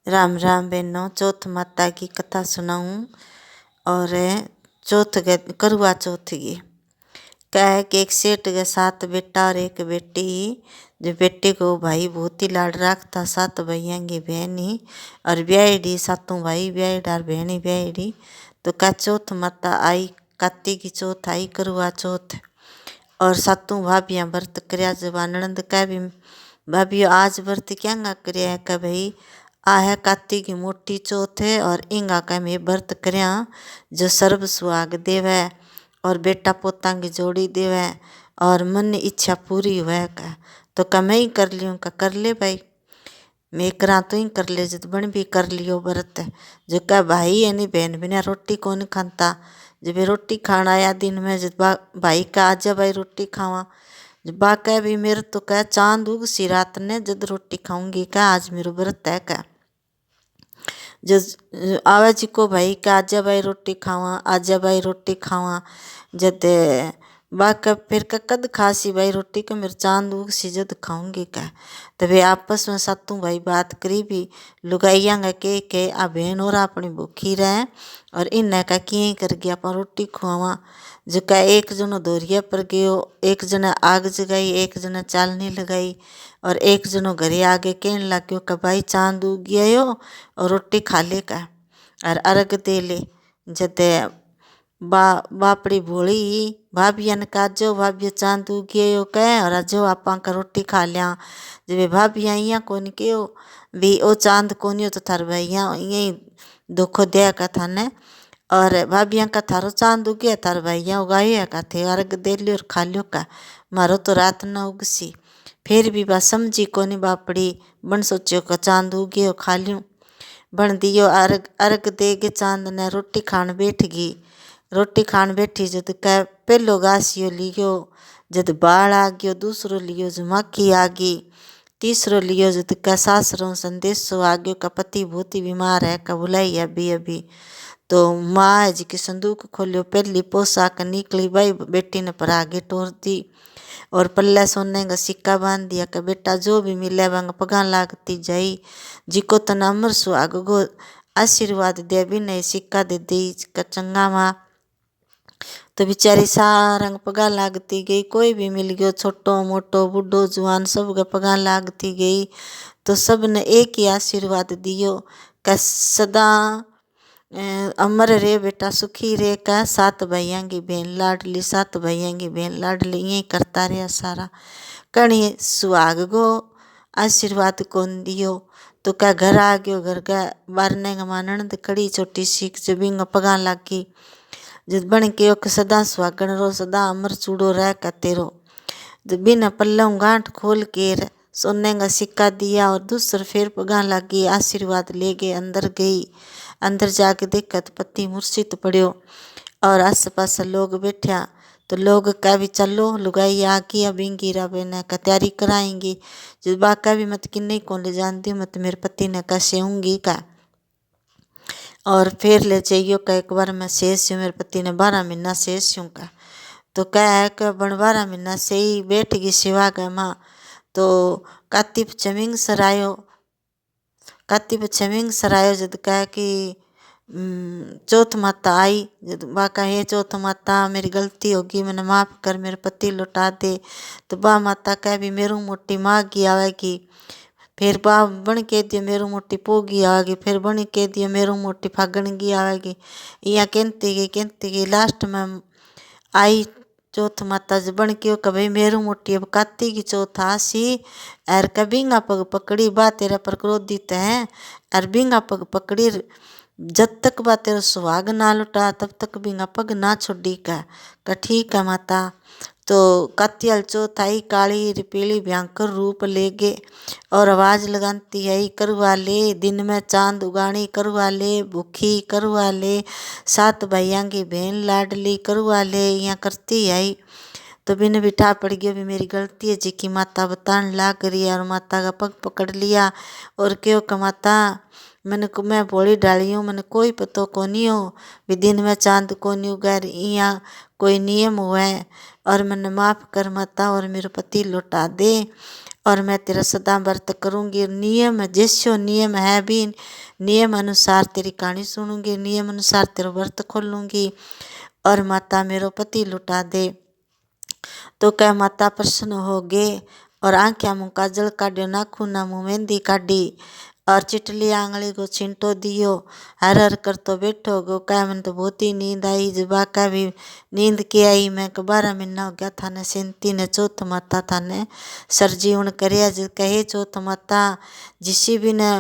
राम राम बहनों। चौथ माता की कथा सुनाऊं। और चौथ करवा चौथ की कह कि एक सेठ के 7 बेटा और एक बेटी। जो बेटे को भाई बहुत ही लाड रखता, 7 भैया की बहन ही और ब्याहड़ी, 7 भाई ब्याहड़ा और बहनी ब्याहड़ी। तो क्या चौथ माता आई, काती की चौथ आई, करवा चौथ। और 7 भाभियाँ व्रत करया। जब ननद का भी भाभी आज व्रत क्या करया है कि भाई आ है काती की मोटी चौथ है और इंगा का मैं व्रत करया जो सर्व सुहाग देवे और बेटा पोता की जोड़ी देवे और मन इच्छा पूरी हुआ का। तो क्या मैं ही कर लियूँ का, कर ले भाई, मैं करा तो ही कर ले। जब बन भी कर लियो व्रत। जो क्या भाई है नहीं बहन बिना रोटी कौन खाता। जब रोटी खाना आया दिन में, जब भाई का आज भाई रोटी खावा। जब बा कह भी मेरे तो कह चांद उग सी रात ने जब रोटी खाऊंगी क्या, आज मेरा व्रत है क्या। जो आवे जी को भाई का आजा भाई रोटी खावा, आजा भाई रोटी खावा। जद बाका फिर का कद खासी भाई रोटी का, मेरे चांद उग सी जद खाऊंगी का। तभी आपस में 7 भाई बात करी भी लुगाइया के आ बहन और अपनी भूखी रहे और इन्हें का किए कर गया अपन रोटी खुआवा। जो का एक जनो दोरिया पर गयो, एक जना आग जगाई, एक जना चालनी लगाई और एक जनो घरे आगे कहने लग गयो कि भाई चांद उग गया यो और रोटी खा ले का और अर्घ दे ले। जद बापड़ी भोली भाभिया ने कहा जो भाभी चांद उगिए यो कह और जो आपा का रोटी खा लिया। जब भाभिया इं कौन कहो भी ओ चांद कौन हो तो थार भैया यही दुखो दे का था ने। और भाभिया का थारो चांद उगे थार भैया उगाए का थे, अर्घ दे लियो और खा लियो का, मारो तो रात न उगसी। फिर भी बा समझी कोनी बापड़ी, बन सोचियो का चांद उगे हो खा लियूँ। बन दियो अर्घ, अर्घ दे के चांद ने रोटी खान बैठ गई। रोटी खान बैठी जद कह पहलो गासियो लियो, जद बाल आ गयो दूसरो लियो, जमाखी आ गई तीसरो लियो, जद कह सासरों संदेशो आ गयो का पति बहुत ही बीमार है का बुलाई अभी अभी। तो माँ जी के संदूक खोलियो, पहली पोशाक निकली भाई बेटी ने पर आगे टोर दी और पल्ले सोने का सिक्का बांध दिया कि बेटा जो भी मिले वंग पगा लागती जाई। जिको तना अमर सुहाग गो आशीर्वाद दे भी नहीं सिक्का दे दी का चंगा माँ। तो बेचारी सारंग पगा लागती गई, कोई भी मिल गयो छोटो मोटो बूढ़ो जवान सब का पगा लागती गई। तो सब ने एक ही आशीर्वाद दियो कि सदा अमर रे बेटा सुखी रे का, 7 भैया की बहन लाडली, 7 भैया की बहन लाडली, यही करता रहा सारा। कणी सुहाग गो आशीर्वाद कौन दियो। तो क्या घर आ गयो, घर का बारने का ननद कड़ी छोटी सी जबिंग पगा लागी। जब बन के सदा सुहागण रो सदा अमर चूड़ो रह का तेरो। जब बिना पल्लव गांठ खोल के सोने का सिक्का दिया और दूसर फिर पगा लागी, आशीर्वाद ले गए। अंदर गई, अंदर जाके देखा तो पति मूर्छित पड़ियो और आस पास लोग बैठा। तो लोग का भी चलो लुगाई आ गई अब इंगीरा बेना का तैयारी कराएंगी। जब बाका भी मत कि नहीं कौन ले जानती मत मेरे पति ने का सेऊंगी का और फिर ले जाइयो का एक बार मैं शेष हूँ, मेरे पति ने 12 महीना शेष हूँ का। तो क्या है कि बन 12 महीना से ही बैठ गई सेवा का माँ। तो कातिप चमिंग सरायो, कातिप चमिंग सरायो जद कह कि चौथ माता आई। जद बाका ये चौथ माता मेरी गलती होगी मैंने माफ़ कर, मेरे पति लौटा दे। तो बा माता कह भी मेरू मोटी माँ की आवेगी। फिर बा बन के दियो मेरू मोटी पोगी आवेगी, फिर बन के दियो मेरू मोटी फागण की आवेगी। यहाँ कहती गई लास्ट में आई चौथ माता जब बन के कभी मेरू मोटी अब काती की चौथ आसी और कबिंगा पग पकड़ी बा तेरा पर क्रोधित है और बिंगा पग पकड़ी जब तक बा तेरा सुहाग ना लुटा तब तक बिंगा पग ना छोड़ी का ठीक है माता। तो कातियाल चौथ आई, काली पीली भयंकर रूप ले गे और आवाज़ लगाती आई करवा ले, दिन में चांद उगानी करवा ले, भूखी करवा ले, 7 भैया की बहन लाडली करवा ले, यहाँ करती आई। तो बिन बिठा पड़ गया भी मेरी गलती है जी की माता बताने लाग रही है और माता का पग पकड़ लिया और क्यों का माता मैंने को मैं भोली डाली हूँ, मैंने कोई पतो को नहीं हो भी दिन में चांद को नहीं उगा यहाँ कोई नियम हुआ है और मैंने माफ़ कर माता और मेरे पति लौटा दे। और मैं तेरा सदा व्रत करूँगी। नियम जैसो नियम है भी नियम अनुसार तेरी कहानी सुनूंगी, नियम अनुसार तेरा व्रत खोलूँगी। और माता मेरो पति लुटा दे। तो कह माता प्रसन्न हो गए और आँख्या मुँह काजल काढ़ियो, नाखूना मुँह मेहंदी काढ़ी और चिटली आंगली को छिंटो दियो। हर हर कर तो बैठो गो। कह मैंने तो बहुत ही नींद आई, जबा का भी नींद के आई। मैं 12 महीना हो गया थाने सेंती ने चौथ माता थाने सरजीवन करया। जो कहे चौथ माता जिसी भी ने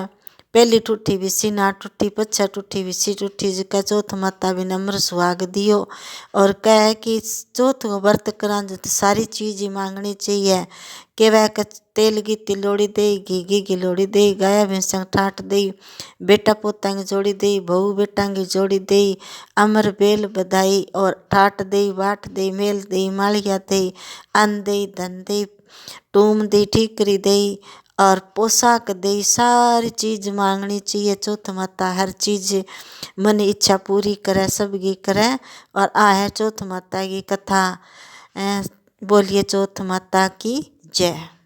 पहली टूटी विसी ना टूटी, पछा टूटी विसी टूटी, जिका चौथ माता भी नम्र सुहाग दियो। और कह कि चौथ को व्रत करा जो तो सारी चीज ही मांगनी चाहिए। के वह तेल की तिलोड़ी दे, घी की लोड़ी दे, गाया भैंसा ठाट दे, बेटा पोता की जोड़ी दे, बहू बेटा की जोड़ी दे, अमर बेल बधाई और ठाट दे, बाट दे, मेल दे, मालिया दे, अन्न दे, धन दे, टूम दे, ठीकरी दे और पोशाक दे। सारी चीज मांगनी चाहिए। चौथ माता हर चीज मन इच्छा पूरी करे, सबकी करे। और आ है चौथ माता की कथा। बोलिए चौथ माता की जय।